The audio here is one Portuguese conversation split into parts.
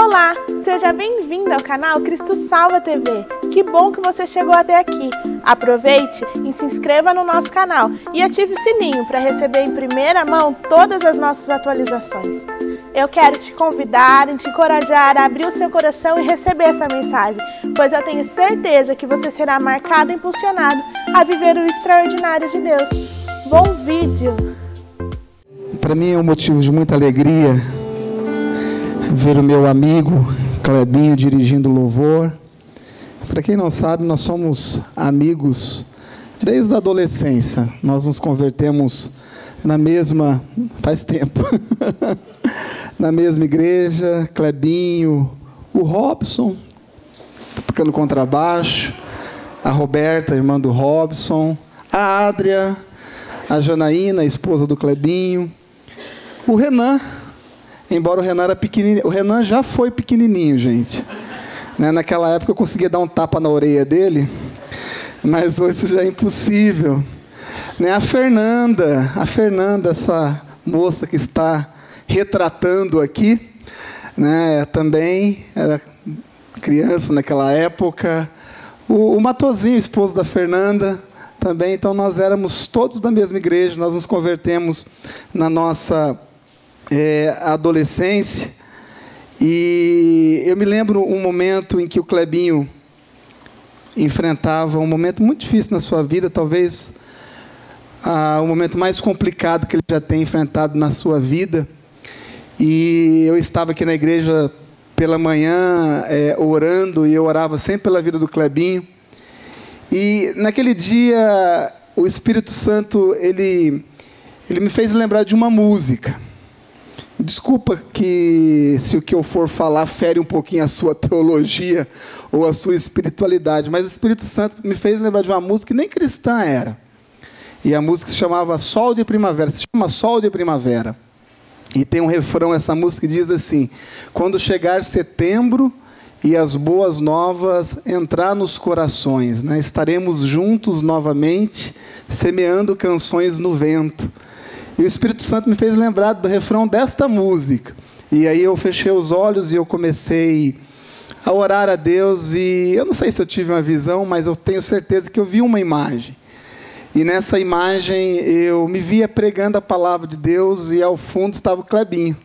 Olá, seja bem-vindo ao canal Cristo Salva TV. Que bom que você chegou até aqui. Aproveite e se inscreva no nosso canal e ative o sininho para receber em primeira mão todas as nossas atualizações. Eu quero te convidar e te encorajar a abrir o seu coração e receber essa mensagem, pois eu tenho certeza que você será marcado e impulsionado a viver o extraordinário de Deus. Bom vídeo! Para mim é um motivo de muita alegria ver o meu amigo Clebinho dirigindo louvor. Para quem não sabe, nós somos amigos desde a adolescência. Nós nos convertemos na mesma, faz tempo, na mesma igreja. Clebinho, o Robson, tocando contrabaixo, a Roberta, irmã do Robson, a Adria, a Janaína, a esposa do Clebinho, o Renan. Embora o Renan era pequenininho, o Renan já foi pequenininho, gente. Naquela época eu conseguia dar um tapa na orelha dele, mas hoje isso já é impossível. A Fernanda, essa moça que está retratando aqui, também era criança naquela época. O Matozinho, esposo da Fernanda, também. Então nós éramos todos da mesma igreja, nós nos convertemos na nossa adolescência. E eu me lembro um momento em que o Clebinho enfrentava um momento muito difícil na sua vida, talvez o momento mais complicado que ele já tem enfrentado na sua vida. E eu estava aqui na igreja pela manhã orando, e eu orava sempre pela vida do Clebinho. E naquele dia o Espírito Santo ele me fez lembrar de uma música. Desculpa se o que eu for falar fere um pouquinho a sua teologia ou a sua espiritualidade, mas o Espírito Santo me fez lembrar de uma música que nem cristã era. E a música se chamava Sol de Primavera, se chama Sol de Primavera. E tem um refrão, essa música que diz assim: quando chegar setembro e as boas novas entrar nos corações, estaremos juntos novamente, semeando canções no vento. E o Espírito Santo me fez lembrar do refrão desta música. E aí eu fechei os olhos e eu comecei a orar a Deus. E eu não sei se eu tive uma visão, mas eu tenho certeza que eu vi uma imagem. E nessa imagem eu me via pregando a palavra de Deus, e ao fundo estava o Clebinho,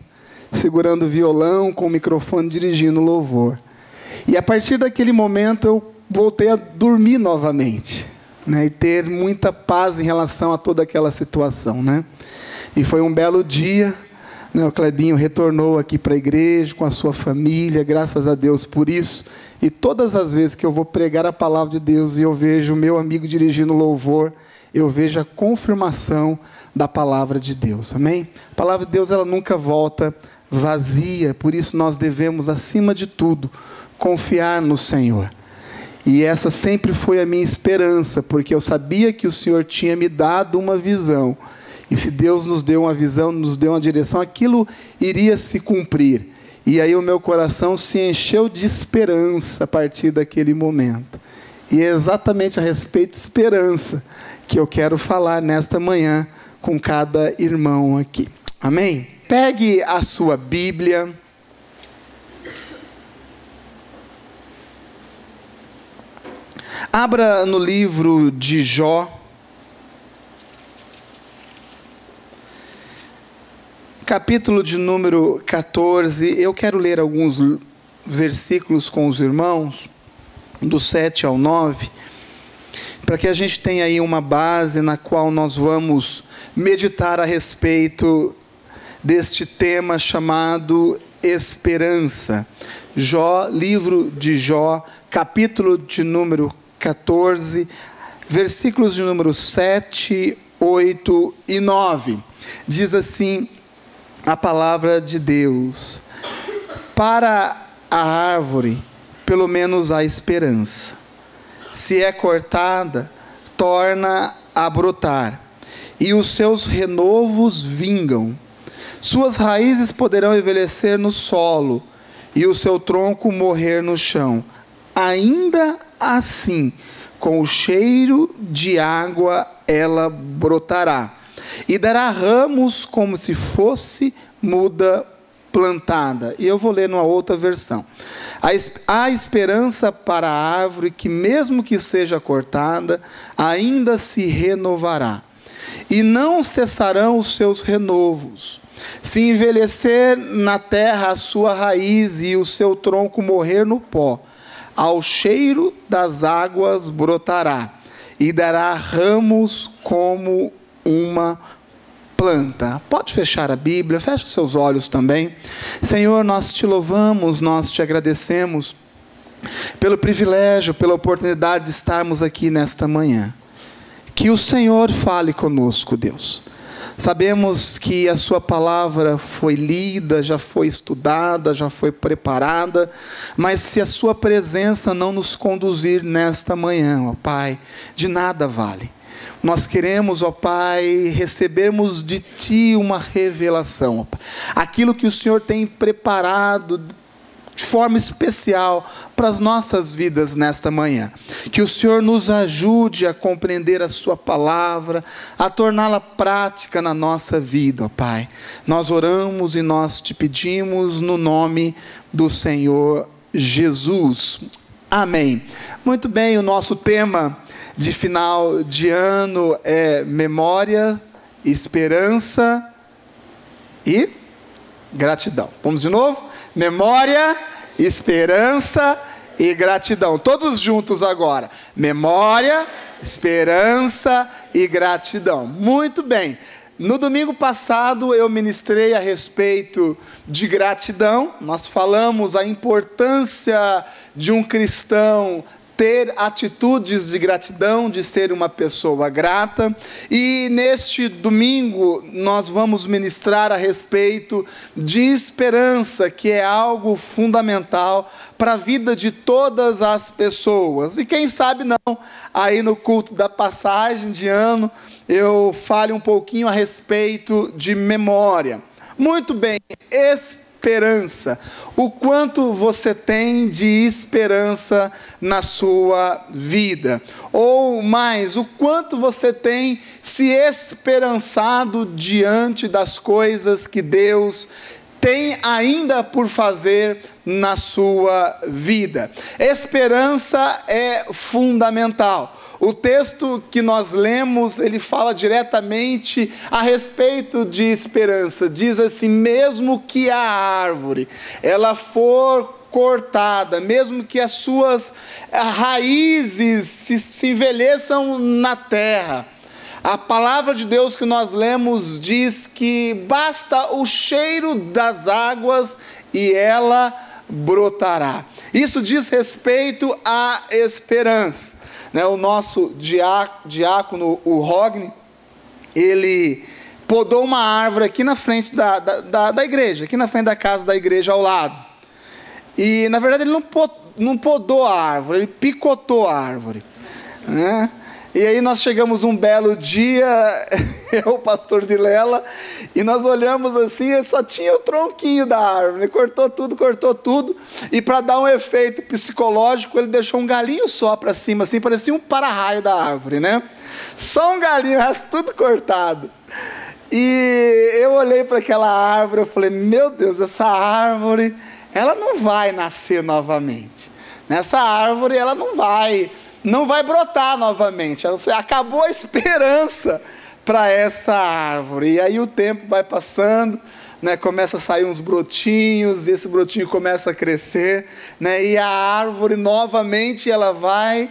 segurando o violão, com o microfone, dirigindo o louvor. E a partir daquele momento eu voltei a dormir novamente, e ter muita paz em relação a toda aquela situação, E foi um belo dia, o Clebinho retornou aqui para a igreja com a sua família, graças a Deus por isso. E todas as vezes que eu vou pregar a palavra de Deus e eu vejo o meu amigo dirigindo louvor, eu vejo a confirmação da palavra de Deus, amém? A palavra de Deus, ela nunca volta vazia, por isso nós devemos, acima de tudo, confiar no Senhor. E essa sempre foi a minha esperança, porque eu sabia que o Senhor tinha me dado uma visão. E se Deus nos deu uma visão, nos deu uma direção, aquilo iria se cumprir. E aí o meu coração se encheu de esperança a partir daquele momento. E é exatamente a respeito de esperança que eu quero falar nesta manhã com cada irmão aqui. Amém? Pegue a sua Bíblia. Abra no livro de Jó. Capítulo de número 14. Eu quero ler alguns versículos com os irmãos, do 7 ao 9, para que a gente tenha aí uma base na qual nós vamos meditar a respeito deste tema chamado esperança. Jó, livro de Jó, capítulo de número 14, versículos de número 7, 8 e 9. Diz assim a palavra de Deus: para a árvore, pelo menos há esperança. Se é cortada, torna a brotar, e os seus renovos vingam. Suas raízes poderão envelhecer no solo, e o seu tronco morrer no chão. Ainda assim, com o cheiro de água ela brotará, e dará ramos como se fosse muda plantada. E eu vou ler numa outra versão. Há esperança para a árvore que, mesmo que seja cortada, ainda se renovará. E não cessarão os seus renovos. Se envelhecer na terra a sua raiz e o seu tronco morrer no pó, ao cheiro das águas brotará e dará ramos como uma planta. Pode fechar a Bíblia, feche seus olhos também. Senhor, nós te louvamos, nós te agradecemos pelo privilégio, pela oportunidade de estarmos aqui nesta manhã. Que o Senhor fale conosco, Deus. Sabemos que a sua palavra foi lida, já foi estudada, já foi preparada, mas se a sua presença não nos conduzir nesta manhã, ó Pai, de nada vale. Nós queremos, ó Pai, recebermos de Ti uma revelação, ó Pai. Aquilo que o Senhor tem preparado de forma especial para as nossas vidas nesta manhã. Que o Senhor nos ajude a compreender a sua palavra, a torná-la prática na nossa vida, ó Pai. Nós oramos e nós te pedimos no nome do Senhor Jesus. Amém. Muito bem, o nosso tema de final de ano é memória, esperança e gratidão. Vamos de novo? Memória, esperança e gratidão. Todos juntos agora. Memória, esperança e gratidão. Muito bem. No domingo passado eu ministrei a respeito de gratidão. Nós falamos a importância de um cristão ter atitudes de gratidão, de ser uma pessoa grata. E neste domingo nós vamos ministrar a respeito de esperança, que é algo fundamental para a vida de todas as pessoas. E quem sabe não, aí no culto da passagem de ano, eu fale um pouquinho a respeito de memória. Muito bem, esperança. O quanto você tem de esperança na sua vida? Ou mais, o quanto você tem se esperançado diante das coisas que Deus tem ainda por fazer na sua vida? Esperança é fundamental. O texto que nós lemos, ele fala diretamente a respeito de esperança. Diz assim: mesmo que a árvore ela for cortada, mesmo que as suas raízes se envelheçam na terra, a palavra de Deus que nós lemos diz que basta o cheiro das águas e ela brotará. Isso diz respeito à esperança. O nosso diácono, o Rogni, ele podou uma árvore aqui na frente da igreja, aqui na frente da casa da igreja ao lado. E, na verdade, ele não podou a árvore, ele picotou a árvore, né? E aí nós chegamos um belo dia, eu, o pastor Vilela, e nós olhamos assim, só tinha o tronquinho da árvore, cortou tudo, e para dar um efeito psicológico, ele deixou um galinho só para cima, assim, parecia um para-raio da árvore, né? Só um galinho, o resto tudo cortado. E eu olhei para aquela árvore, eu falei, meu Deus, essa árvore, ela não vai nascer novamente. Essa árvore, ela não vai brotar novamente. Acabou a esperança para essa árvore. E aí o tempo vai passando, né, começa a sair uns brotinhos, e esse brotinho começa a crescer, né, e a árvore novamente ela vai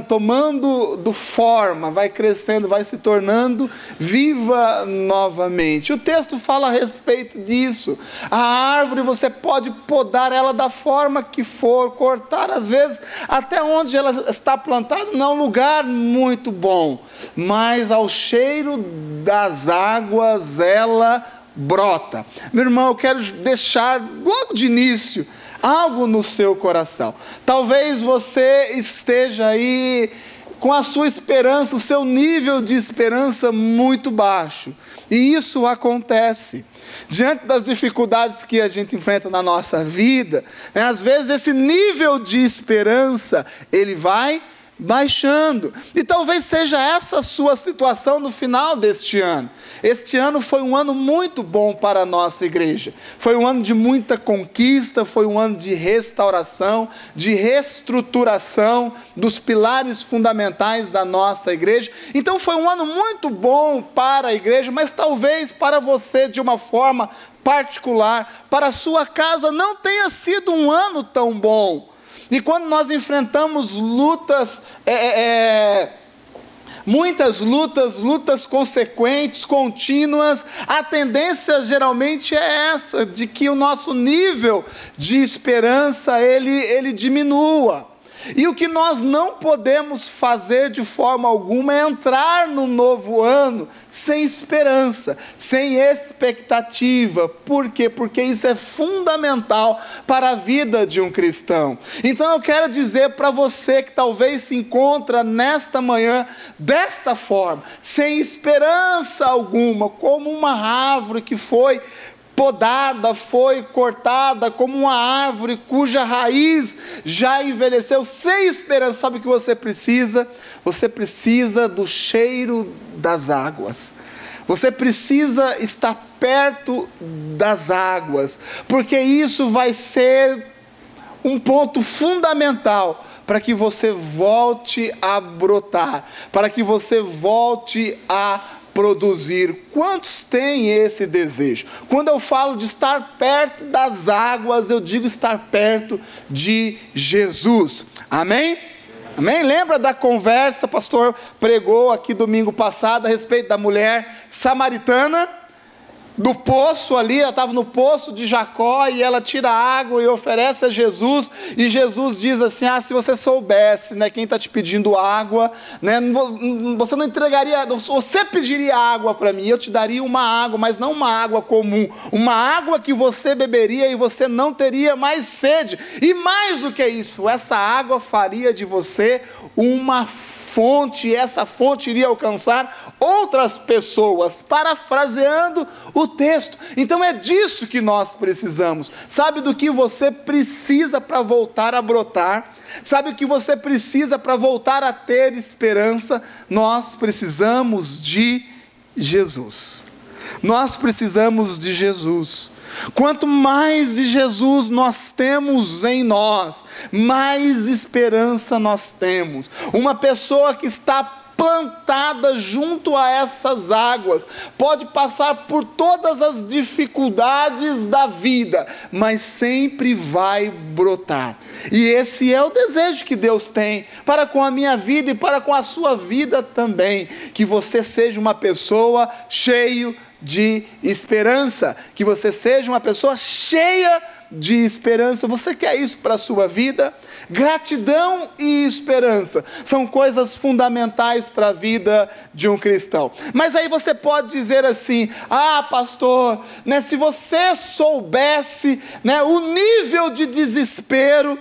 tomando forma, vai crescendo, vai se tornando viva novamente. O texto fala a respeito disso. A árvore você pode podar ela da forma que for, cortar às vezes até onde ela está plantada não é um lugar muito bom, mas ao cheiro das águas ela brota. Meu irmão, eu quero deixar logo de início algo no seu coração. Talvez você esteja aí com a sua esperança, o seu nível de esperança muito baixo. E isso acontece. Diante das dificuldades que a gente enfrenta na nossa vida, né, às vezes esse nível de esperança, ele vai baixando. E talvez seja essa a sua situação no final deste ano. Este ano foi um ano muito bom para a nossa igreja. Foi um ano de muita conquista, foi um ano de restauração, de reestruturação dos pilares fundamentais da nossa igreja. Então foi um ano muito bom para a igreja, mas talvez para você de uma forma particular, para a sua casa não tenha sido um ano tão bom. E quando nós enfrentamos lutas, muitas lutas consequentes, contínuas, a tendência geralmente é essa, de que o nosso nível de esperança, ele diminua. E o que nós não podemos fazer de forma alguma é entrar no novo ano sem esperança, sem expectativa. Por quê? Porque isso é fundamental para a vida de um cristão. Então eu quero dizer para você que talvez se encontra nesta manhã desta forma, sem esperança alguma, como uma árvore que foi podada, foi cortada, como uma árvore cuja raiz já envelheceu, sem esperança. Sabe o que você precisa? Você precisa do cheiro das águas. Você precisa estar perto das águas, porque isso vai ser um ponto fundamental para que você volte a brotar, para que você volte a produzir. Quantos têm esse desejo? Quando eu falo de estar perto das águas, eu digo estar perto de Jesus. Amém? Amém? Lembra da conversa, o pastor pregou aqui domingo passado a respeito da mulher samaritana? Do poço ali, ela estava no poço de Jacó, e ela tira água e oferece a Jesus, e Jesus diz assim: se você soubesse, né, quem está te pedindo água, né, você não entregaria, você pediria água para mim, eu te daria uma água, mas não uma água comum, uma água que você beberia e você não teria mais sede, e mais do que isso, essa água faria de você uma fonte, e essa fonte iria alcançar outras pessoas, parafraseando o texto. Então é disso que nós precisamos. Sabe do que você precisa para voltar a brotar? Sabe o que você precisa para voltar a ter esperança? Nós precisamos de Jesus. Nós precisamos de Jesus. Quanto mais de Jesus nós temos em nós, mais esperança nós temos. Uma pessoa que está plantada junto a essas águas pode passar por todas as dificuldades da vida, mas sempre vai brotar. E esse é o desejo que Deus tem para com a minha vida e para com a sua vida também, que você seja uma pessoa cheia de esperança, que você seja uma pessoa cheia de esperança. Você quer isso para a sua vida? Gratidão e esperança são coisas fundamentais para a vida de um cristão. Mas aí você pode dizer assim: pastor, né, se você soubesse, né, o nível de desespero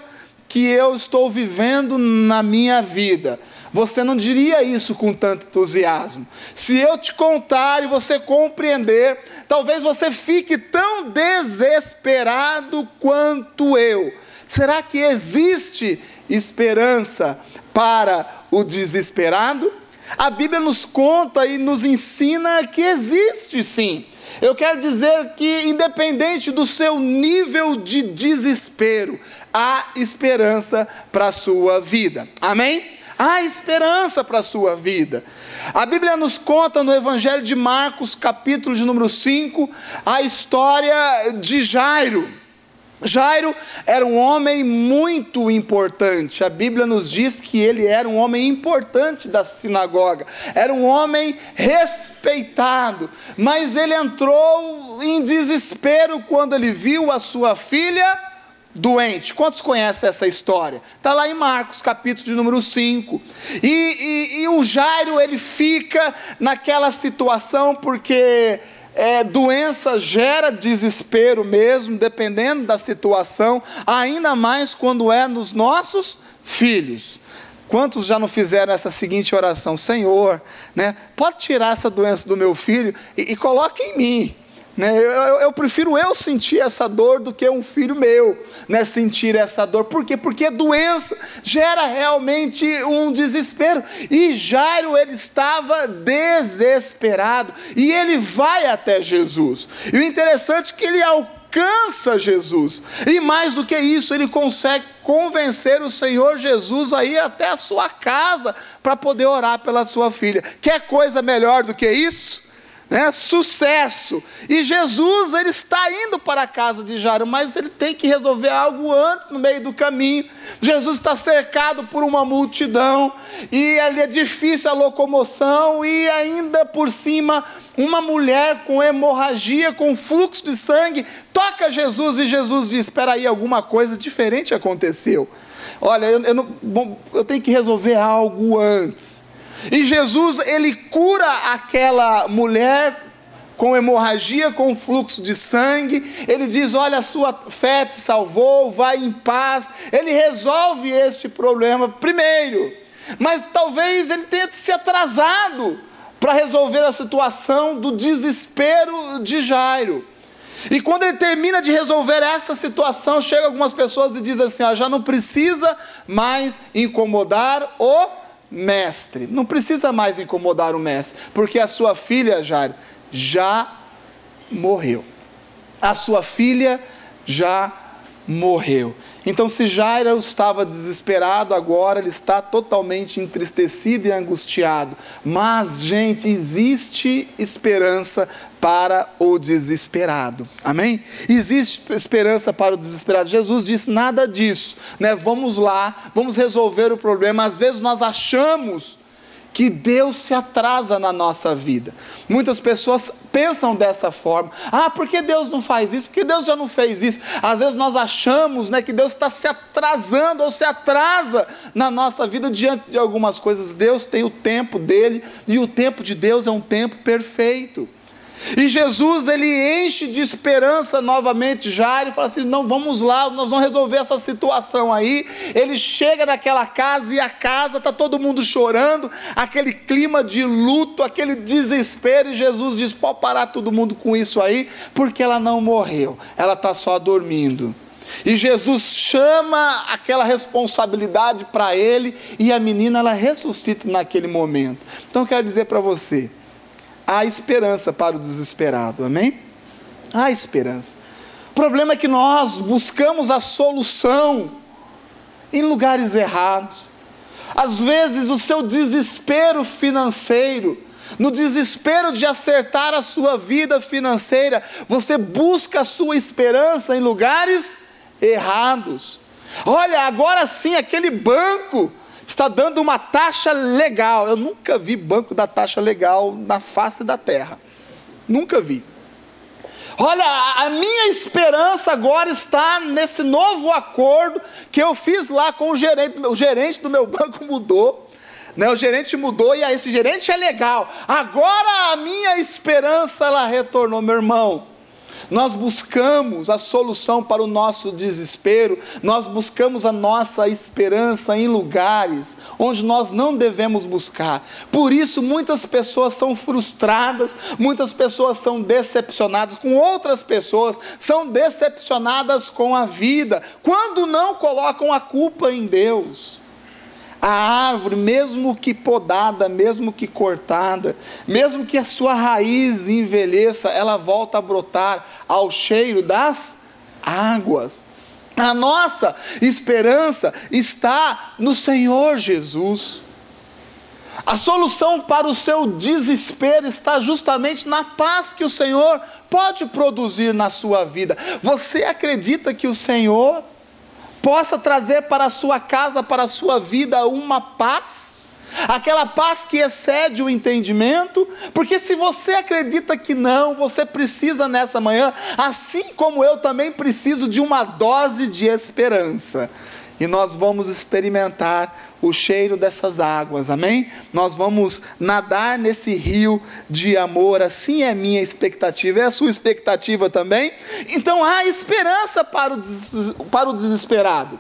que eu estou vivendo na minha vida, você não diria isso com tanto entusiasmo. Se eu te contar e você compreender, talvez você fique tão desesperado quanto eu. Será que existe esperança para o desesperado? A Bíblia nos conta e nos ensina que existe sim. Eu quero dizer que, independente do seu nível de desespero, há esperança para a sua vida. Amém? Há esperança para a sua vida. A Bíblia nos conta no Evangelho de Marcos, capítulo de número 5, a história de Jairo. Jairo era um homem muito importante. A Bíblia nos diz que ele era um homem importante da sinagoga, era um homem respeitado, mas ele entrou em desespero quando ele viu a sua filha doente. Quantos conhecem essa história? Está lá em Marcos, capítulo de número 5. E o Jairo, ele fica naquela situação porque doença gera desespero mesmo, dependendo da situação, ainda mais quando é nos nossos filhos. Quantos já não fizeram essa seguinte oração: Senhor, né, pode tirar essa doença do meu filho e coloque em mim. né? Eu prefiro eu sentir essa dor do que um filho meu, né, sentir essa dor. Por quê? Porque a doença gera realmente um desespero. E Jairo, ele estava desesperado. E ele vai até Jesus. E o interessante é que ele alcança Jesus. E mais do que isso, ele consegue convencer o Senhor Jesus a ir até a sua casa para poder orar pela sua filha. Quer coisa melhor do que isso? Né? Sucesso. E Jesus, ele está indo para a casa de Jairo, mas ele tem que resolver algo antes, no meio do caminho. Jesus está cercado por uma multidão, e ali é difícil a locomoção, e ainda por cima, uma mulher com hemorragia, com fluxo de sangue, toca Jesus, e Jesus diz: espera aí, alguma coisa diferente aconteceu. Olha, eu tenho que resolver algo antes. E Jesus, ele cura aquela mulher com hemorragia, com fluxo de sangue. Ele diz: olha, a sua fé te salvou, vai em paz. Ele resolve este problema primeiro. Mas talvez ele tenha se atrasado para resolver a situação do desespero de Jairo. E quando ele termina de resolver essa situação, chega algumas pessoas e diz assim: já não precisa mais incomodar o mestre, não precisa mais incomodar o mestre, porque a sua filha, Jairo, já morreu. A sua filha já morreu. Então, se Jairo estava desesperado, agora ele está totalmente entristecido e angustiado. Mas, gente, existe esperança para o desesperado. Amém? Existe esperança para o desesperado. Jesus disse: nada disso, né? Vamos lá, vamos resolver o problema. Às vezes nós achamos que Deus se atrasa na nossa vida. Muitas pessoas pensam dessa forma: por que Deus não faz isso? Porque Deus já não fez isso. Às vezes nós achamos, né, que Deus está se atrasando ou se atrasa na nossa vida diante de algumas coisas. Deus tem o tempo dele, e o tempo de Deus é um tempo perfeito. E Jesus, ele enche de esperança novamente Jairo, e fala assim: não, vamos lá, nós vamos resolver essa situação aí. Ele chega naquela casa, e a casa está todo mundo chorando, aquele clima de luto, aquele desespero, e Jesus diz: pode parar todo mundo com isso aí, porque ela não morreu, ela está só dormindo. E Jesus chama aquela responsabilidade para ele, e a menina, ela ressuscita naquele momento. Então eu quero dizer para você: há esperança para o desesperado, amém? Há esperança. O problema é que nós buscamos a solução em lugares errados. Às vezes o seu desespero financeiro, no desespero de acertar a sua vida financeira, você busca a sua esperança em lugares errados. Olha, agora sim, aquele banco está dando uma taxa legal. Eu nunca vi banco dar taxa legal na face da terra. Nunca vi. Olha, a minha esperança agora está nesse novo acordo que eu fiz lá com o gerente. O gerente do meu banco mudou, né? O gerente mudou, e esse gerente é legal. Agora a minha esperança, ela retornou. Meu irmão, nós buscamos a solução para o nosso desespero, nós buscamos a nossa esperança em lugares onde nós não devemos buscar. Por isso muitas pessoas são frustradas, muitas pessoas são decepcionadas com outras pessoas, são decepcionadas com a vida, quando não colocam a culpa em Deus. A árvore, mesmo que podada, mesmo que cortada, mesmo que a sua raiz envelheça, ela volta a brotar ao cheiro das águas. A nossa esperança está no Senhor Jesus. A solução para o seu desespero está justamente na paz que o Senhor pode produzir na sua vida. Você acredita que o Senhor possa trazer para a sua casa, para a sua vida, uma paz? Aquela paz que excede o entendimento? Porque se você acredita que não, você precisa nessa manhã, assim como eu também preciso de uma dose de esperança. E nós vamos experimentar o cheiro dessas águas, amém? Nós vamos nadar nesse rio de amor. Assim é a minha expectativa, é a sua expectativa também? Então há esperança para o desesperado.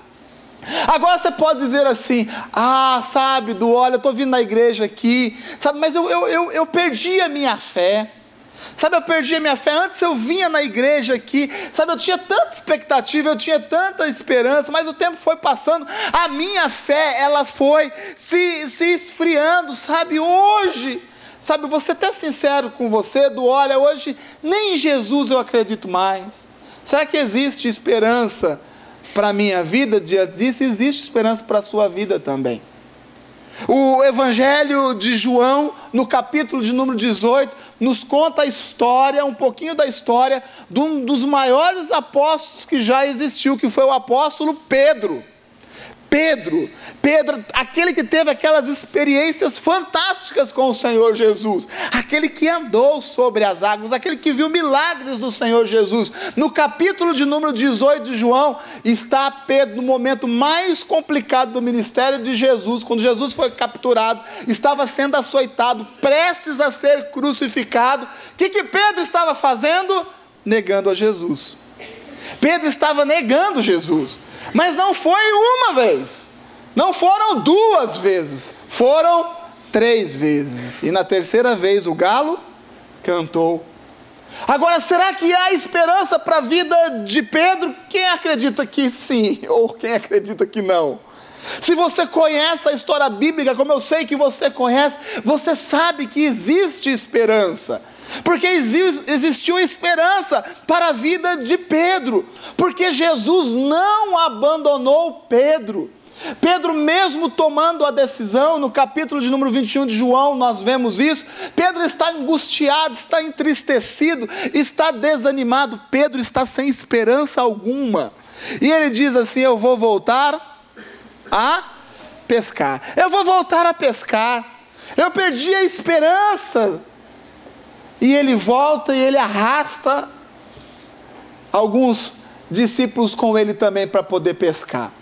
Agora você pode dizer assim: olha, eu estou vindo na igreja aqui, sabe, mas eu perdi a minha fé. Sabe, eu perdi a minha fé. Antes eu vinha na igreja aqui, sabe, eu tinha tanta expectativa, eu tinha tanta esperança, mas o tempo foi passando, a minha fé, ela foi se esfriando, sabe, hoje, sabe, vou ser até sincero com você, olha, hoje nem em Jesus eu acredito mais. Será que existe esperança para a minha vida? Diante disso, existe esperança para a sua vida também. O Evangelho de João, no capítulo de número 18, nos conta a história, um pouquinho da história, de um dos maiores apóstolos que já existiu, que foi o apóstolo Pedro. Pedro, aquele que teve aquelas experiências fantásticas com o Senhor Jesus, aquele que andou sobre as águas, aquele que viu milagres do Senhor Jesus. No capítulo de número 18 de João, está Pedro no momento mais complicado do ministério de Jesus, quando Jesus foi capturado, estava sendo açoitado, prestes a ser crucificado. O que Pedro estava fazendo? Negando a Jesus. Pedro estava negando Jesus. Mas não foi uma vez, não foram 2 vezes, foram 3 vezes. E na terceira vez o galo cantou. Agora, será que há esperança para a vida de Pedro? Quem acredita que sim, ou quem acredita que não? Se você conhece a história bíblica, como eu sei que você conhece, você sabe que existe esperança. Porque existiu esperança para a vida de Pedro, porque Jesus não abandonou Pedro. Pedro, mesmo tomando a decisão, no capítulo de número 21 de João, nós vemos isso. Pedro está angustiado, está entristecido, está desanimado. Pedro está sem esperança alguma. E ele diz assim: eu vou voltar a pescar. Eu vou voltar a pescar. Eu perdi a esperança. E ele volta e ele arrasta alguns discípulos com ele também para poder pescar.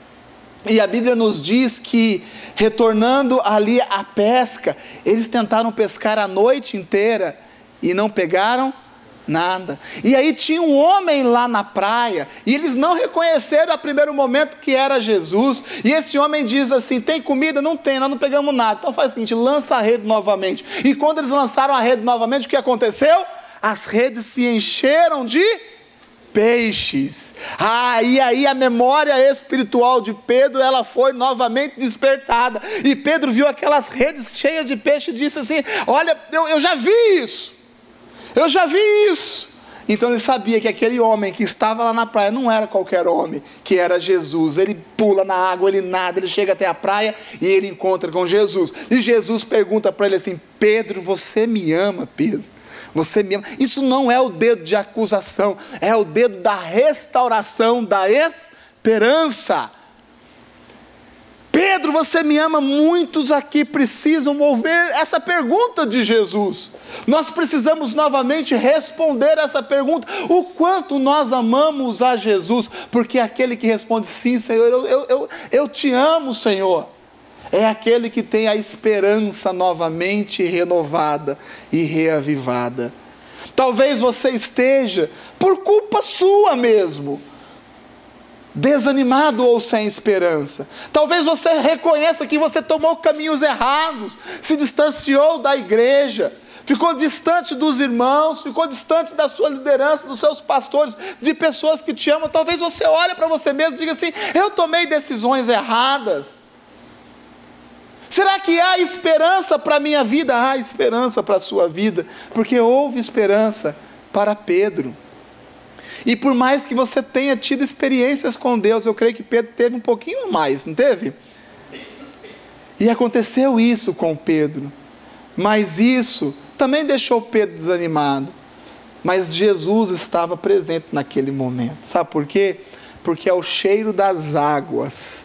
E a Bíblia nos diz que, retornando ali à pesca, eles tentaram pescar a noite inteira e não pegaram nada. E aí tinha um homem lá na praia, e eles não reconheceram a primeiro momento que era Jesus. E esse homem diz assim: tem comida? Não tem, nós não pegamos nada. Então faz o seguinte, lança a rede novamente. E quando eles lançaram a rede novamente, o que aconteceu? As redes se encheram de peixes. E aí a memória espiritual de Pedro, ela foi novamente despertada. E Pedro viu aquelas redes cheias de peixe e disse assim: olha, eu já vi isso. Eu já vi isso. Então ele sabia que aquele homem que estava lá na praia não era qualquer homem, que era Jesus. Ele pula na água, ele nada, ele chega até a praia e ele encontra com Jesus. E Jesus pergunta para ele assim: Pedro, você me ama, Pedro? Você me ama? Isso não é o dedo de acusação, é o dedo da restauração, da esperança. Pedro, você me ama? Muitos aqui precisam ouvir essa pergunta de Jesus. Nós precisamos novamente responder essa pergunta: o quanto nós amamos a Jesus? Porque aquele que responde sim, Senhor, eu te amo, Senhor, é aquele que tem a esperança novamente renovada e reavivada. Talvez você esteja, por culpa sua mesmo, desanimado ou sem esperança. Talvez você reconheça que você tomou caminhos errados, se distanciou da igreja, ficou distante dos irmãos, ficou distante da sua liderança, dos seus pastores, de pessoas que te amam. Talvez você olhe para você mesmo e diga assim: eu tomei decisões erradas. Será que há esperança para a minha vida? Há esperança para a sua vida, porque houve esperança para Pedro. E por mais que você tenha tido experiências com Deus, eu creio que Pedro teve um pouquinho mais, não teve? E aconteceu isso com Pedro, mas isso também deixou Pedro desanimado. Mas Jesus estava presente naquele momento. Sabe por quê? Porque é o cheiro das águas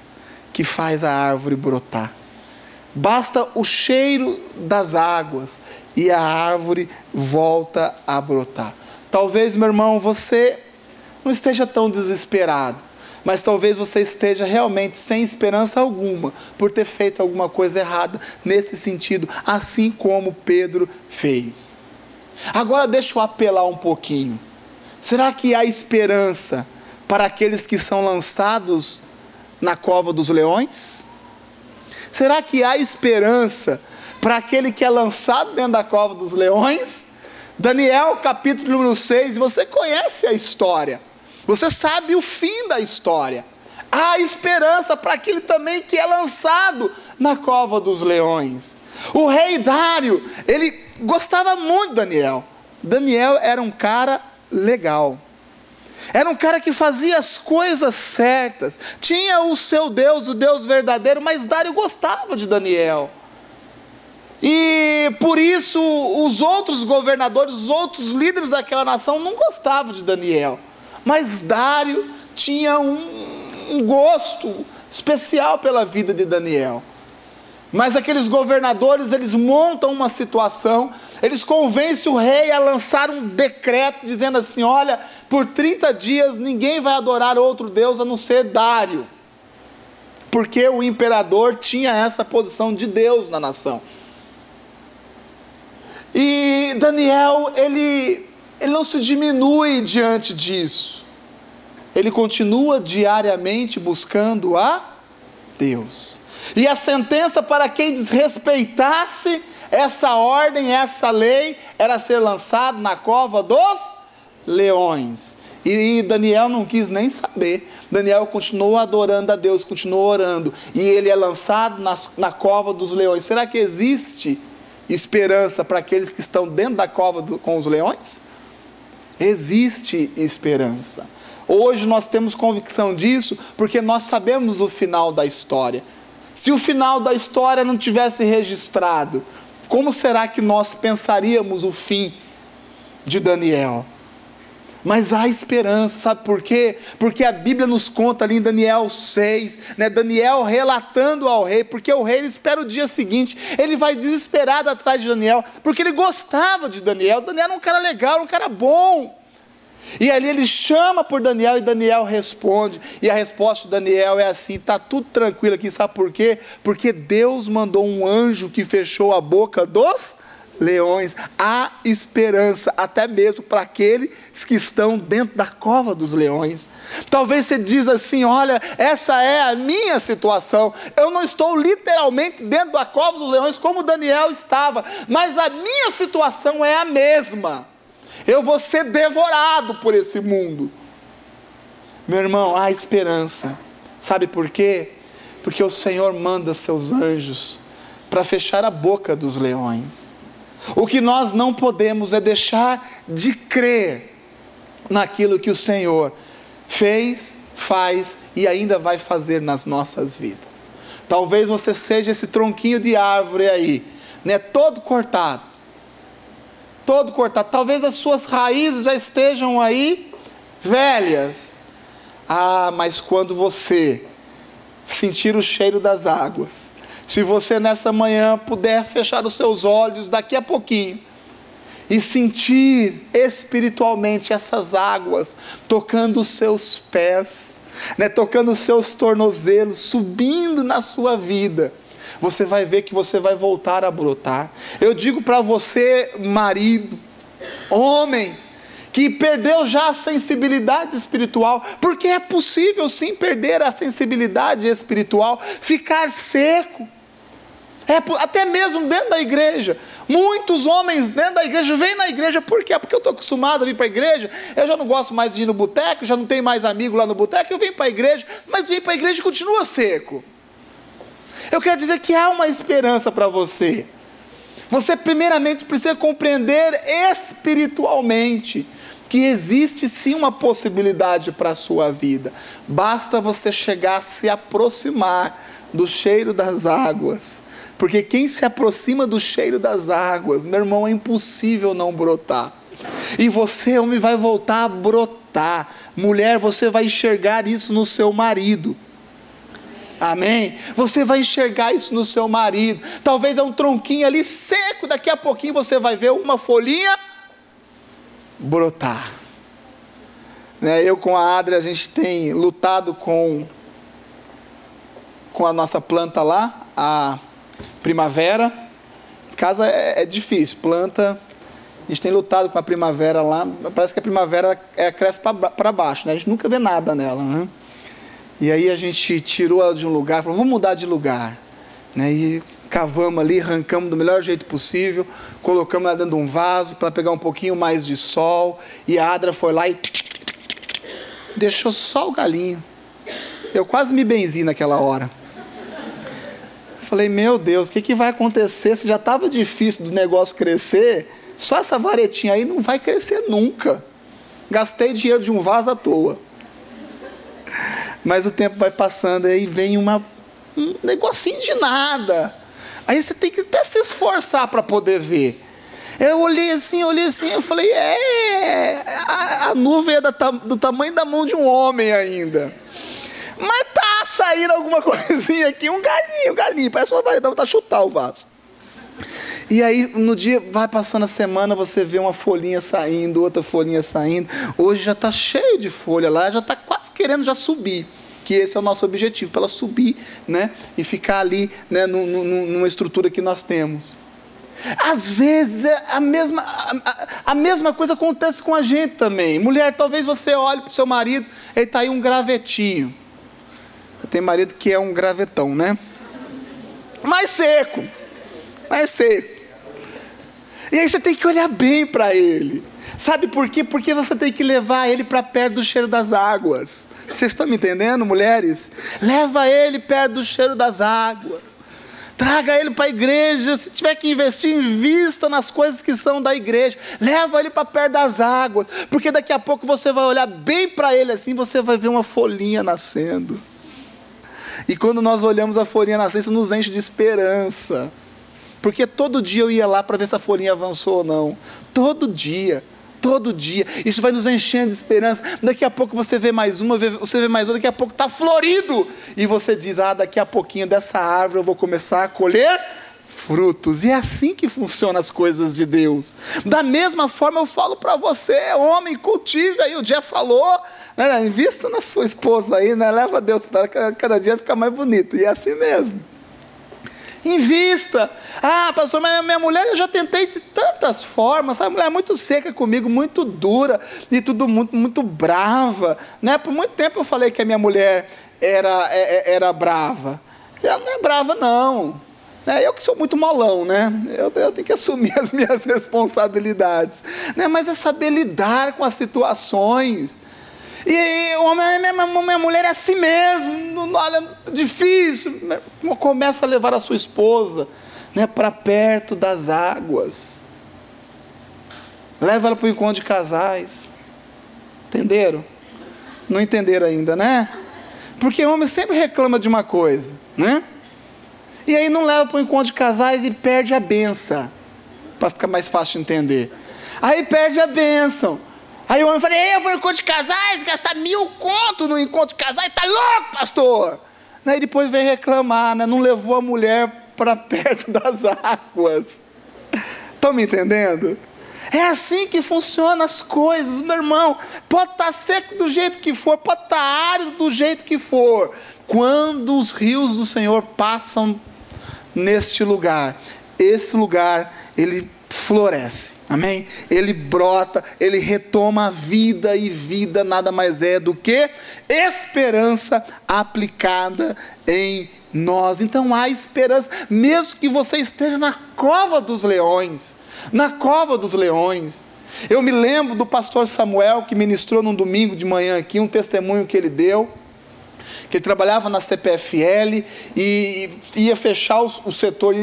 que faz a árvore brotar. Basta o cheiro das águas e a árvore volta a brotar. Talvez, meu irmão, você não esteja tão desesperado, mas talvez você esteja realmente sem esperança alguma, por ter feito alguma coisa errada nesse sentido, assim como Pedro fez. Agora deixa eu apelar um pouquinho. Será que há esperança para aqueles que são lançados na cova dos leões? Será que há esperança para aquele que é lançado dentro da cova dos leões? Daniel, capítulo número 6, você conhece a história. Você sabe o fim da história. Há esperança para aquele também que é lançado na cova dos leões. O rei Dário, ele gostava muito de Daniel. Daniel era um cara legal. Era um cara que fazia as coisas certas. Tinha o seu Deus, o Deus verdadeiro, mas Dário gostava de Daniel. E por isso os outros governadores, os outros líderes daquela nação não gostavam de Daniel. Mas Dário tinha um gosto especial pela vida de Daniel. Mas aqueles governadores, eles montam uma situação, eles convencem o rei a lançar um decreto dizendo assim: olha, por 30 dias ninguém vai adorar outro Deus a não ser Dário. Porque o imperador tinha essa posição de Deus na nação. E Daniel, ele não se diminui diante disso. Ele continua diariamente buscando a Deus. E a sentença para quem desrespeitasse essa ordem, essa lei, era ser lançado na cova dos leões. E Daniel não quis nem saber. Daniel continuou adorando a Deus, continuou orando. E ele é lançado na cova dos leões. Será que existe esperança para aqueles que estão dentro da cova com os leões? Existe esperança. Hoje nós temos convicção disso, porque nós sabemos o final da história. Se o final da história não tivesse registrado, como será que nós pensaríamos o fim de Daniel? Mas há esperança, sabe por quê? Porque a Bíblia nos conta ali em Daniel 6, Daniel relatando ao rei, porque o rei ele espera o dia seguinte, ele vai desesperado atrás de Daniel, porque ele gostava de Daniel. Daniel era um cara legal, um cara bom. E ali ele chama por Daniel e Daniel responde. E a resposta de Daniel é assim: está tudo tranquilo aqui, sabe por quê? Porque Deus mandou um anjo que fechou a boca dos leões. Há esperança até mesmo para aqueles que estão dentro da cova dos leões. Talvez você diz assim: olha, essa é a minha situação. Eu não estou literalmente dentro da cova dos leões como Daniel estava, mas a minha situação é a mesma. Eu vou ser devorado por esse mundo. Meu irmão, há esperança. Sabe por quê? Porque o Senhor manda seus anjos para fechar a boca dos leões. O que nós não podemos é deixar de crer naquilo que o Senhor fez, faz e ainda vai fazer nas nossas vidas. Talvez você seja esse tronquinho de árvore aí, todo cortado. Todo cortado. Talvez as suas raízes já estejam aí velhas. Mas quando você sentir o cheiro das águas, se você nessa manhã puder fechar os seus olhos daqui a pouquinho e sentir espiritualmente essas águas tocando os seus pés, tocando os seus tornozelos, subindo na sua vida, você vai ver que você vai voltar a brotar. Eu digo para você, marido, homem, que perdeu já a sensibilidade espiritual, porque é possível sim perder a sensibilidade espiritual, ficar seco, até mesmo dentro da igreja. Muitos homens dentro da igreja vêm na igreja, por quê? Porque eu estou acostumado a vir para a igreja, eu já não gosto mais de ir no boteco, já não tenho mais amigo lá no boteco, eu venho para a igreja, mas vem para a igreja e continua seco. Eu quero dizer que há uma esperança para você. Você primeiramente precisa compreender espiritualmente que existe sim uma possibilidade para a sua vida. Basta você chegar a se aproximar do cheiro das águas. Porque quem se aproxima do cheiro das águas, meu irmão, é impossível não brotar. E você, homem, vai voltar a brotar. Mulher, você vai enxergar isso no seu marido. Amém? Você vai enxergar isso no seu marido. Talvez é um tronquinho ali seco, daqui a pouquinho você vai ver uma folhinha brotar. Eu com a Adri, a gente tem lutado com a nossa planta lá, a primavera. Em casa é difícil, planta, a gente tem lutado com a primavera lá. Parece que a primavera cresce para baixo, a gente nunca vê nada nela, E aí a gente tirou ela de um lugar, falou, vamos mudar de lugar. E cavamos ali, arrancamos do melhor jeito possível, colocamos ela dentro de um vaso para pegar um pouquinho mais de sol, e a Adra foi lá e deixou só o galinho. Eu quase me benzi naquela hora. Falei, meu Deus, o que vai acontecer? Se já estava difícil do negócio crescer, só essa varetinha aí não vai crescer nunca. Gastei dinheiro de um vaso à toa. Mas o tempo vai passando, aí vem um negocinho de nada. Aí você tem que até se esforçar para poder ver. Eu olhei assim, eu falei, a nuvem é do tamanho da mão de um homem ainda. Mas tá saindo alguma coisinha aqui, um galinho, parece uma vareta, tá chutar o vaso. E aí, no dia, vai passando a semana, você vê uma folhinha saindo, outra folhinha saindo. Hoje já está cheio de folha lá, já está quase querendo já subir. Que esse é o nosso objetivo, para ela subir, né? E ficar ali, né, numa estrutura que nós temos. Às vezes, a mesma coisa acontece com a gente também. Mulher, talvez você olhe para o seu marido, ele está aí um gravetinho. Tem marido que é um gravetão, né? Mais seco. E aí você tem que olhar bem para ele. Sabe por quê? Porque você tem que levar ele para perto do cheiro das águas. Vocês estão me entendendo, mulheres? Leva ele perto do cheiro das águas. Traga ele para a igreja. Se tiver que investir, invista nas coisas que são da igreja. Leva ele para perto das águas. Porque daqui a pouco você vai olhar bem para ele assim, você vai ver uma folhinha nascendo. E quando nós olhamos a folhinha nascendo, isso nos enche de esperança. Porque todo dia eu ia lá para ver se a folhinha avançou ou não. Todo dia. Isso vai nos enchendo de esperança. Daqui a pouco você vê mais uma, você vê mais outra, daqui a pouco está florido. E você diz, daqui a pouquinho dessa árvore eu vou começar a colher frutos. E é assim que funcionam as coisas de Deus. Da mesma forma eu falo para você, homem, cultive aí, o Jeff falou, né, invista na sua esposa aí, né, leva a Deus para cada dia ficar mais bonito. E é assim mesmo. Invista. Pastor, mas minha mulher eu já tentei de tantas formas, sabe? A mulher é muito seca comigo, muito dura e tudo muito brava, né? Por muito tempo eu falei que a minha mulher era brava. Ela não é brava não, né? Eu que sou muito molão, né? Eu tenho que assumir as minhas responsabilidades, né? Mas é saber lidar com as situações. E minha mulher é assim mesmo, olha, difícil. Começa a levar a sua esposa, né, para perto das águas. Leva ela para o encontro de casais. Entenderam? Não entenderam ainda, né? Porque o homem sempre reclama de uma coisa, né? E aí não leva para o encontro de casais e perde a bênção, para ficar mais fácil de entender. Aí perde a bênção. Aí o homem fala, eu vou no encontro de casais, gastar 1.000 conto no encontro de casais, tá louco, pastor? Aí depois vem reclamar, né? Não levou a mulher para perto das águas. Estão me entendendo? É assim que funcionam as coisas, meu irmão. Pode estar seco do jeito que for, pode estar árido do jeito que for. Quando os rios do Senhor passam neste lugar, esse lugar, ele floresce, amém? Ele brota, ele retoma a vida, e vida nada mais é do que esperança aplicada em nós. Então há esperança, mesmo que você esteja na cova dos leões, Eu me lembro do pastor Samuel, que ministrou num domingo de manhã aqui, um testemunho que ele deu, que ele trabalhava na CPFL e ia fechar o setor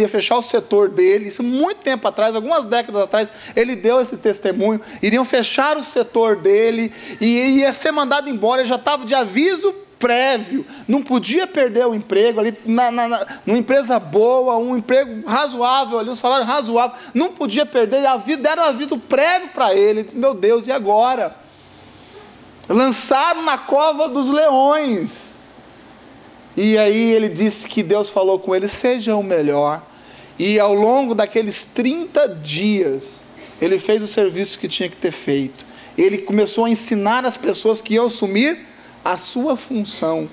dele, isso muito tempo atrás, algumas décadas atrás, ele deu esse testemunho, iriam fechar o setor dele, e ia ser mandado embora, ele já estava de aviso prévio, não podia perder o emprego ali, numa empresa boa, um emprego razoável ali, um salário razoável, não podia perder, deram um aviso prévio para ele, disse, meu Deus, e agora? Lançaram na cova dos leões. E aí ele disse que Deus falou com ele, seja o melhor. E ao longo daqueles 30 dias, ele fez o serviço que tinha que ter feito. Ele começou a ensinar as pessoas que iam assumir a sua função.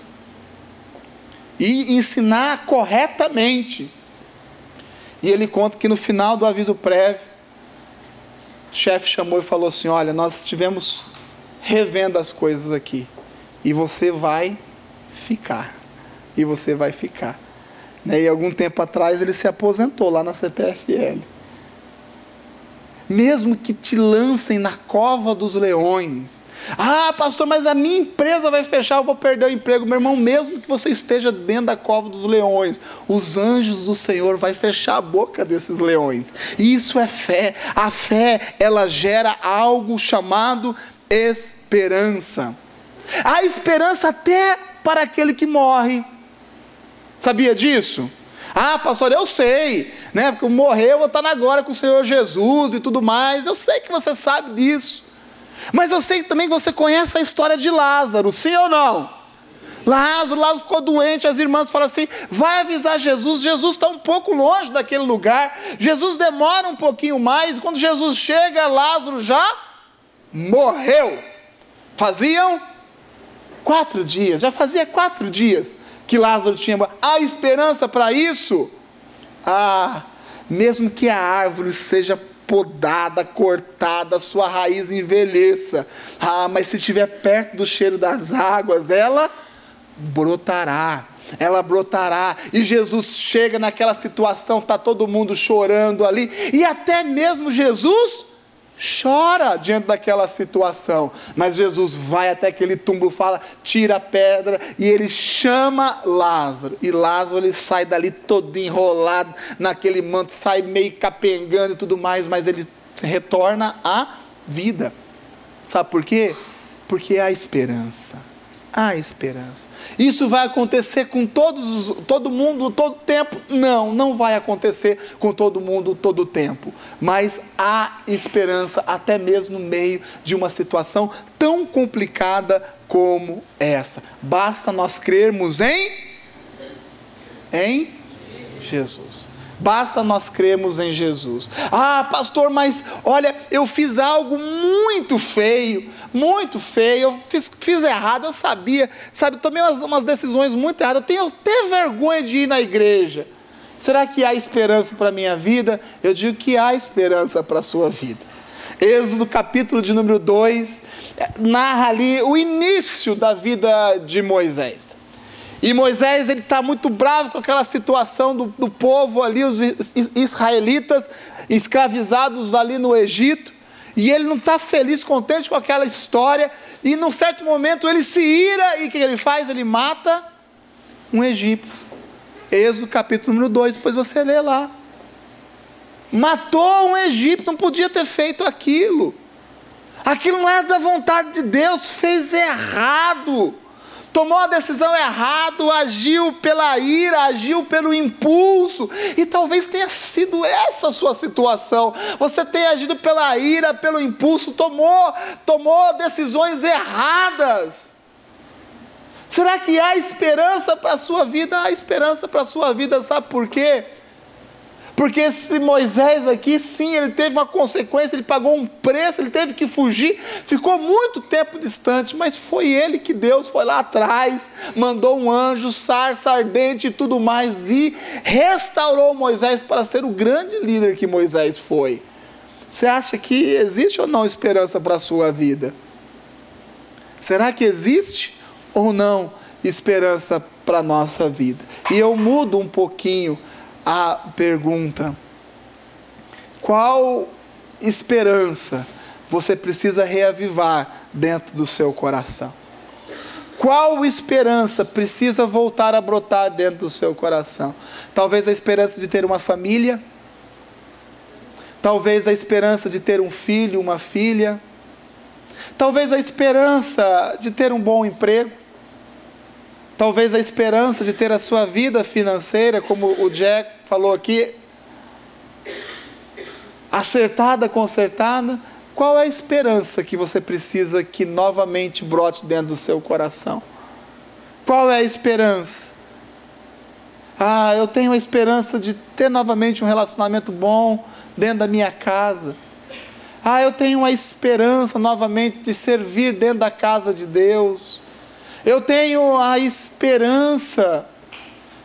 E ensinar corretamente. E ele conta que no final do aviso prévio, o chefe chamou e falou assim, olha, nós estivemos revendo as coisas aqui. E você vai ficar. né? E algum tempo atrás ele se aposentou lá na CPFL. Mesmo que te lancem na cova dos leões. Ah, pastor, mas a minha empresa vai fechar, eu vou perder o emprego. Meu irmão, mesmo que você esteja dentro da cova dos leões, os anjos do Senhor vai fechar a boca desses leões. E isso é fé. A fé, ela gera algo chamado esperança. Há esperança até para aquele que morre. Sabia disso? Ah, pastor, eu sei, né? Porque morrer eu vou estar agora com o Senhor Jesus e tudo mais. Eu sei que você sabe disso. Mas eu sei também que você conhece a história de Lázaro, sim ou não? Lázaro ficou doente, as irmãs falam assim, vai avisar Jesus. Jesus está um pouco longe daquele lugar. Jesus demora um pouquinho mais. Quando Jesus chega, Lázaro já morreu. Faziam 4 dias, já fazia 4 dias que Lázaro tinha. Há esperança para isso? Mesmo que a árvore seja podada, cortada, sua raiz envelheça, mas se estiver perto do cheiro das águas, ela brotará. E Jesus chega naquela situação, está todo mundo chorando ali, e até mesmo Jesus chora diante daquela situação, mas Jesus vai até aquele túmulo, fala, tira a pedra, e ele chama Lázaro, e Lázaro ele sai dali todo enrolado naquele manto, sai meio capengando e tudo mais, mas ele retorna à vida. Sabe por quê? Porque há esperança. Há esperança. Isso vai acontecer com todo mundo, todo tempo? Não vai acontecer com todo mundo, todo tempo. Mas há esperança até mesmo no meio de uma situação tão complicada como essa. Basta nós crermos em Jesus. Basta nós crermos em Jesus. Ah, pastor, mas olha, eu fiz algo muito feio, eu fiz errado, eu sabia, tomei umas decisões muito erradas, eu tenho até vergonha de ir na igreja. Será que há esperança para a minha vida? Eu digo que há esperança para a sua vida. Êxodo capítulo de número 2, narra ali o início da vida de Moisés. E Moisés, ele está muito bravo com aquela situação do povo ali, os israelitas escravizados ali no Egito, e ele não está feliz, contente com aquela história, e num certo momento ele se ira, e o que ele faz? Ele mata um egípcio. Êxodo capítulo número 2, depois você lê lá. Matou um egípcio, não podia ter feito aquilo. Aquilo não era da vontade de Deus, fez errado. Tomou a decisão errada, agiu pela ira, agiu pelo impulso, e talvez tenha sido essa a sua situação. Você tem agido pela ira, pelo impulso, tomou decisões erradas. Será que há esperança para a sua vida? Há esperança para a sua vida, sabe por quê? Porque esse Moisés aqui, sim, ele teve uma consequência, ele pagou um preço, ele teve que fugir, ficou muito tempo distante, mas foi ele que Deus foi lá atrás, mandou um anjo, sarça ardente e tudo mais, e restaurou Moisés para ser o grande líder que Moisés foi. Você acha que existe ou não esperança para a sua vida? Será que existe ou não esperança para a nossa vida? E eu mudo um pouquinho a pergunta: qual esperança você precisa reavivar dentro do seu coração? Qual esperança precisa voltar a brotar dentro do seu coração? Talvez a esperança de ter uma família, talvez a esperança de ter um filho, uma filha, talvez a esperança de ter um bom emprego, talvez a esperança de ter a sua vida financeira, como o Jack falou aqui, acertada, consertada. Qual é a esperança que você precisa que novamente brote dentro do seu coração? Qual é a esperança? Eu tenho a esperança de ter novamente um relacionamento bom dentro da minha casa. Eu tenho a esperança novamente de servir dentro da casa de Deus. Eu tenho a esperança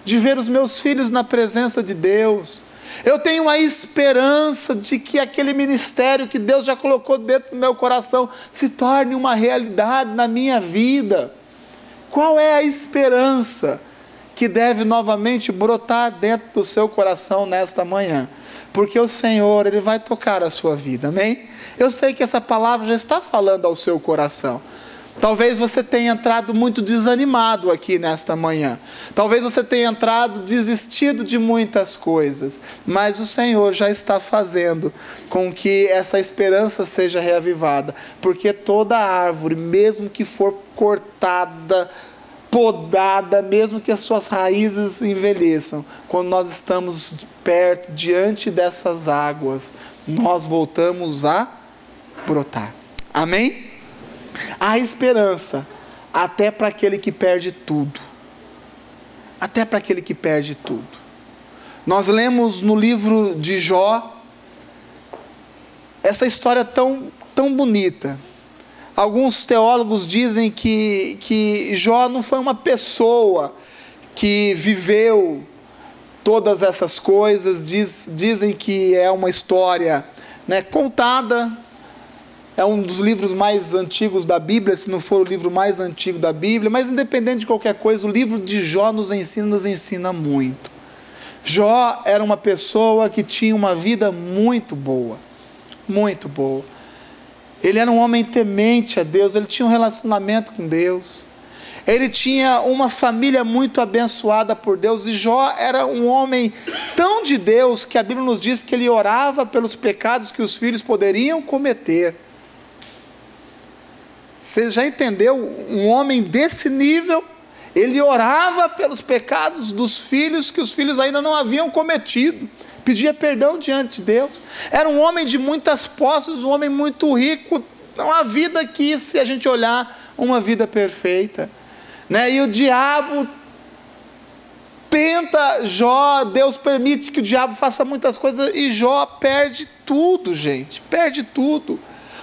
de ver os meus filhos na presença de Deus. Eu tenho a esperança de que aquele ministério que Deus já colocou dentro do meu coração se torne uma realidade na minha vida. Qual é a esperança que deve novamente brotar dentro do seu coração nesta manhã. Porque o Senhor, Ele vai tocar a sua vida, amém? Eu sei que essa palavra já está falando ao seu coração. Talvez você tenha entrado muito desanimado aqui nesta manhã. Talvez você tenha entrado desistido de muitas coisas. Mas o Senhor já está fazendo com que essa esperança seja reavivada. Porque toda árvore, mesmo que for cortada, podada, mesmo que as suas raízes envelheçam, quando nós estamos perto, diante dessas águas, nós voltamos a brotar. Amém? Há esperança até para aquele que perde tudo. Até para aquele que perde tudo. Nós lemos no livro de Jó essa história tão bonita. Alguns teólogos dizem que Jó não foi uma pessoa que viveu todas essas coisas. Dizem que é uma história, né, contada. É um dos livros mais antigos da Bíblia, se não for o livro mais antigo da Bíblia. Mas independente de qualquer coisa, o livro de Jó nos ensina muito. Jó era uma pessoa que tinha uma vida muito boa. Muito boa. Ele era um homem temente a Deus, ele tinha um relacionamento com Deus. Ele tinha uma família muito abençoada por Deus. E Jó era um homem tão de Deus que a Bíblia nos diz que ele orava pelos pecados que os filhos poderiam cometer. Você já entendeu? Um homem desse nível, ele orava pelos pecados dos filhos que os filhos ainda não haviam cometido. Pedia perdão diante de Deus. Era um homem de muitas posses, um homem muito rico. Uma vida que, se a gente olhar, uma vida perfeita. Né? E o diabo tenta Jó, Deus permite que o diabo faça muitas coisas e Jó perde tudo, gente. Perde tudo.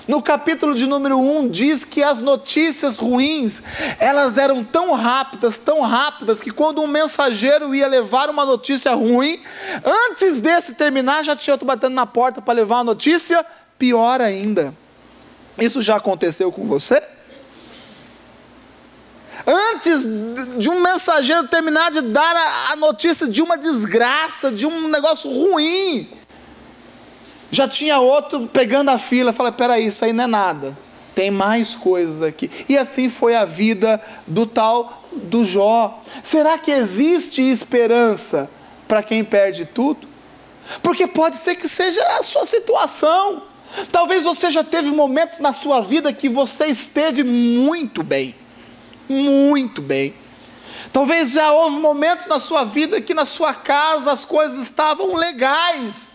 No capítulo de número 1 diz que as notícias ruins, elas eram tão rápidas, que quando um mensageiro ia levar uma notícia ruim, antes desse terminar, já tinha outro batendo na porta para levar uma notícia pior ainda. Isso já aconteceu com você? Antes de um mensageiro terminar de dar a notícia de uma desgraça, de um negócio ruim, já tinha outro pegando a fila, fala, peraí, isso aí não é nada, tem mais coisas aqui. E assim foi a vida do Jó. Será que existe esperança para quem perde tudo? Porque pode ser que seja a sua situação. Talvez você já teve momentos na sua vida que você esteve muito bem. Muito bem. Talvez já houve momentos na sua vida que na sua casa as coisas estavam legais.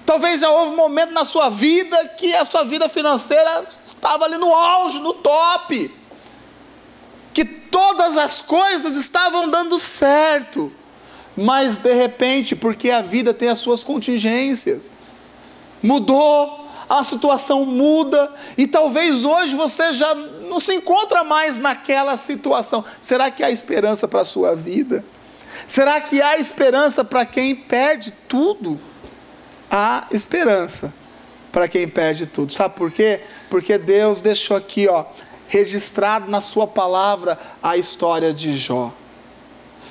Talvez já houve um momento na sua vida que a sua vida financeira estava ali no auge, no top. Que todas as coisas estavam dando certo. Mas de repente, porque a vida tem as suas contingências, mudou, a situação muda. E talvez hoje você já não se encontra mais naquela situação. Será que há esperança para a sua vida? Será que há esperança para quem perde tudo? Há esperança para quem perde tudo. Sabe por quê? Porque Deus deixou aqui, registrado na sua palavra a história de Jó.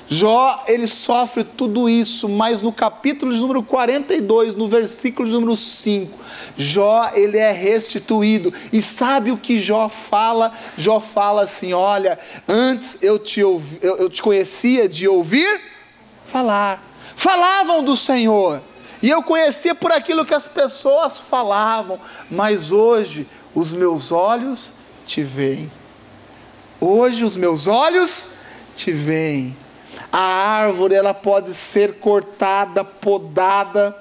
Jó, ele sofre tudo isso, mas no capítulo de número 42, no versículo de número 5, Jó, ele é restituído. E sabe o que Jó fala? Jó fala assim, olha, antes eu te conhecia de ouvir falar. Falavam do Senhor. E eu conhecia por aquilo que as pessoas falavam, mas hoje os meus olhos te veem. Hoje os meus olhos te veem. A árvore, ela pode ser cortada, podada,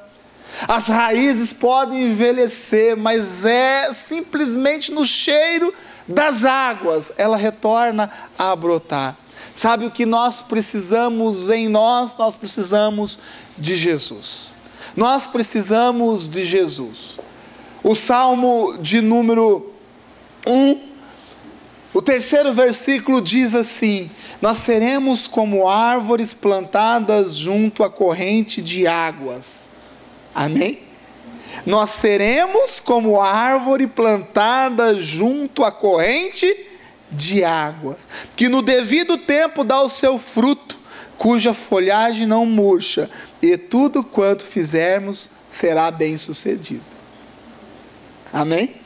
as raízes podem envelhecer, mas é simplesmente no cheiro das águas, ela retorna a brotar. Sabe o que nós precisamos em nós? Nós precisamos de Jesus. Nós precisamos de Jesus. O Salmo de número 1, o 3º versículo diz assim: nós seremos como árvores plantadas junto à corrente de águas. Amém? Nós seremos como árvore plantada junto à corrente de águas, que no devido tempo dá o seu fruto, cuja folhagem não murcha, e tudo quanto fizermos será bem sucedido. Amém?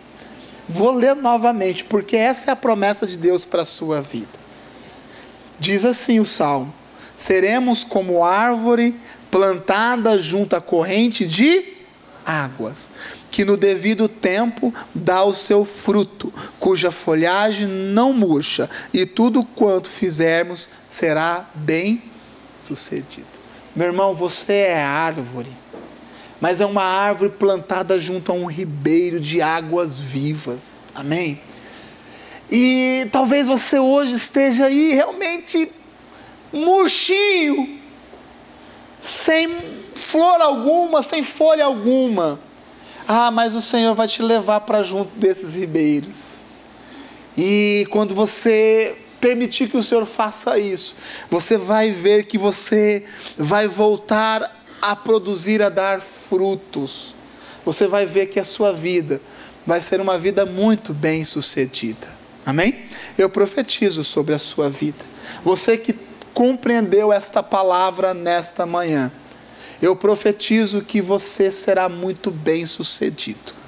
Vou ler novamente, porque essa é a promessa de Deus para a sua vida. Diz assim o Salmo: seremos como árvore plantada junto à corrente de águas, que no devido tempo dá o seu fruto, cuja folhagem não murcha, e tudo quanto fizermos será bem sucedido. Meu irmão, você é árvore, mas é uma árvore plantada junto a um ribeiro de águas vivas. Amém? E talvez você hoje esteja aí realmente murchinho, sem flor alguma, sem folha alguma. Mas o Senhor vai te levar para junto desses ribeiros. E quando você permitir que o Senhor faça isso, você vai ver que você vai voltar a produzir, a dar frutos. Você vai ver que a sua vida vai ser uma vida muito bem sucedida. Amém? Eu profetizo sobre a sua vida. Você que compreendeu esta palavra nesta manhã, eu profetizo que você será muito bem sucedido.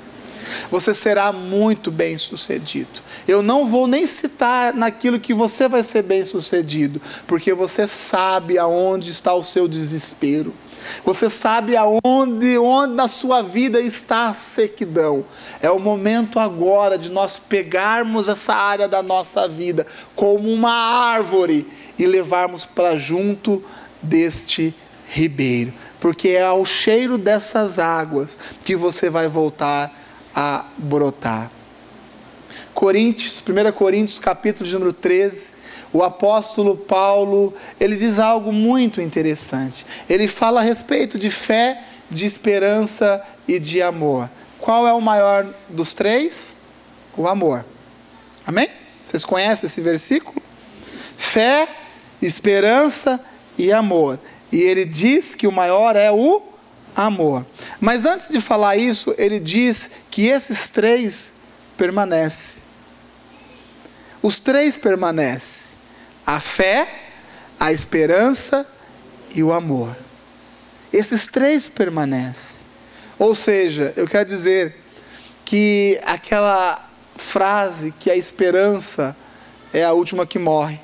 Você será muito bem sucedido. Eu não vou nem citar naquilo que você vai ser bem sucedido, porque você sabe aonde está o seu desespero. Você sabe onde na sua vida está a sequidão. É o momento agora de nós pegarmos essa área da nossa vida como uma árvore e levarmos para junto deste ribeiro. Porque é ao cheiro dessas águas que você vai voltar a brotar. 1 Coríntios capítulo de número 13, o apóstolo Paulo, ele diz algo muito interessante. Ele fala a respeito de fé, de esperança e de amor. Qual é o maior dos três? O amor. Amém? Vocês conhecem esse versículo? Fé, esperança e amor. E ele diz que o maior é o amor. Mas antes de falar isso, ele diz que esses três permanecem. Os três permanecem. A fé, a esperança e o amor. Esses três permanecem. Ou seja, eu quero dizer que aquela frase que a esperança é a última que morre.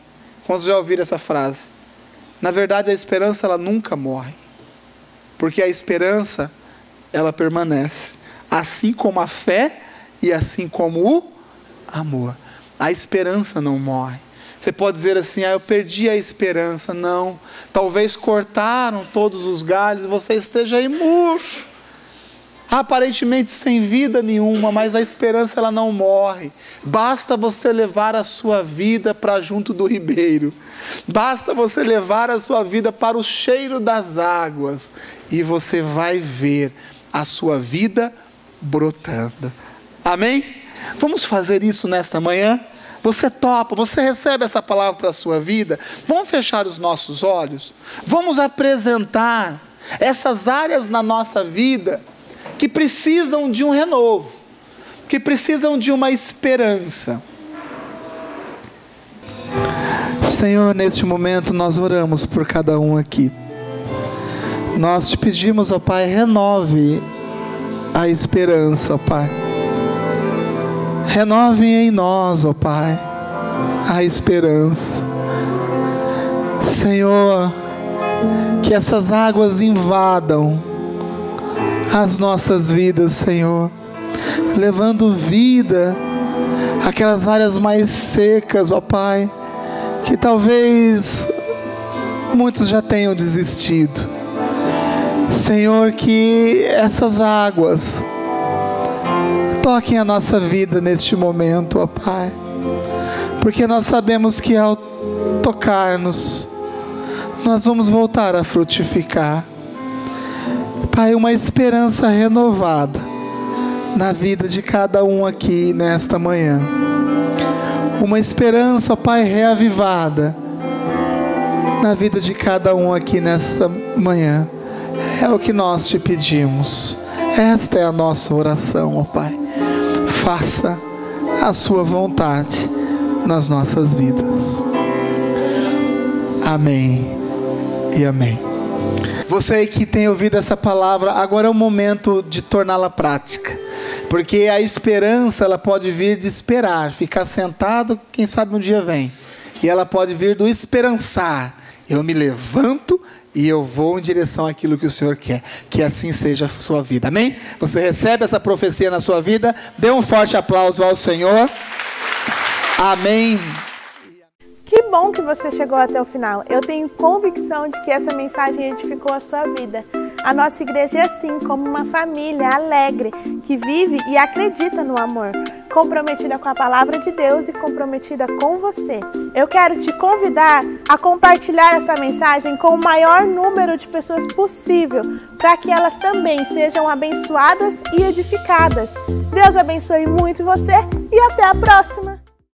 Quantos já ouviram essa frase? Na verdade, a esperança ela nunca morre. Porque a esperança, ela permanece. Assim como a fé e assim como o amor. A esperança não morre. Você pode dizer assim, eu perdi a esperança. Não. Talvez cortaram todos os galhos, você esteja aí murcho. Aparentemente sem vida nenhuma, mas a esperança ela não morre. Basta você levar a sua vida para junto do ribeiro. Basta você levar a sua vida para o cheiro das águas. E você vai ver a sua vida brotando. Amém? Vamos fazer isso nesta manhã? Você topa, você recebe essa palavra para a sua vida? Vamos fechar os nossos olhos? Vamos apresentar essas áreas na nossa vida que precisam de um renovo, que precisam de uma esperança. Senhor, neste momento nós oramos por cada um aqui. Nós te pedimos, ó Pai, renove a esperança, ó Pai. Renove em nós, ó Pai, a esperança. Senhor, que essas águas invadam as nossas vidas, Senhor, levando vida àquelas áreas mais secas, ó Pai, que talvez muitos já tenham desistido. Senhor, que essas águas toquem a nossa vida neste momento, ó Pai, porque nós sabemos que ao tocar-nos, nós vamos voltar a frutificar. Pai, uma esperança renovada na vida de cada um aqui nesta manhã. Uma esperança, ó Pai, reavivada na vida de cada um aqui nessa manhã. É o que nós te pedimos. Esta é a nossa oração, ó Pai. Faça a sua vontade nas nossas vidas. Amém e amém. Você que tem ouvido essa palavra, agora é o momento de torná-la prática. Porque a esperança, ela pode vir de esperar, ficar sentado, quem sabe um dia vem. E ela pode vir do esperançar. Eu me levanto e eu vou em direção àquilo que o Senhor quer. Que assim seja a sua vida. Amém? Você recebe essa profecia na sua vida? Dê um forte aplauso ao Senhor. Amém. Que bom que você chegou até o final. Eu tenho convicção de que essa mensagem edificou a sua vida. A nossa igreja é assim, como uma família alegre, que vive e acredita no amor, comprometida com a palavra de Deus e comprometida com você. Eu quero te convidar a compartilhar essa mensagem com o maior número de pessoas possível, para que elas também sejam abençoadas e edificadas. Deus abençoe muito você e até a próxima!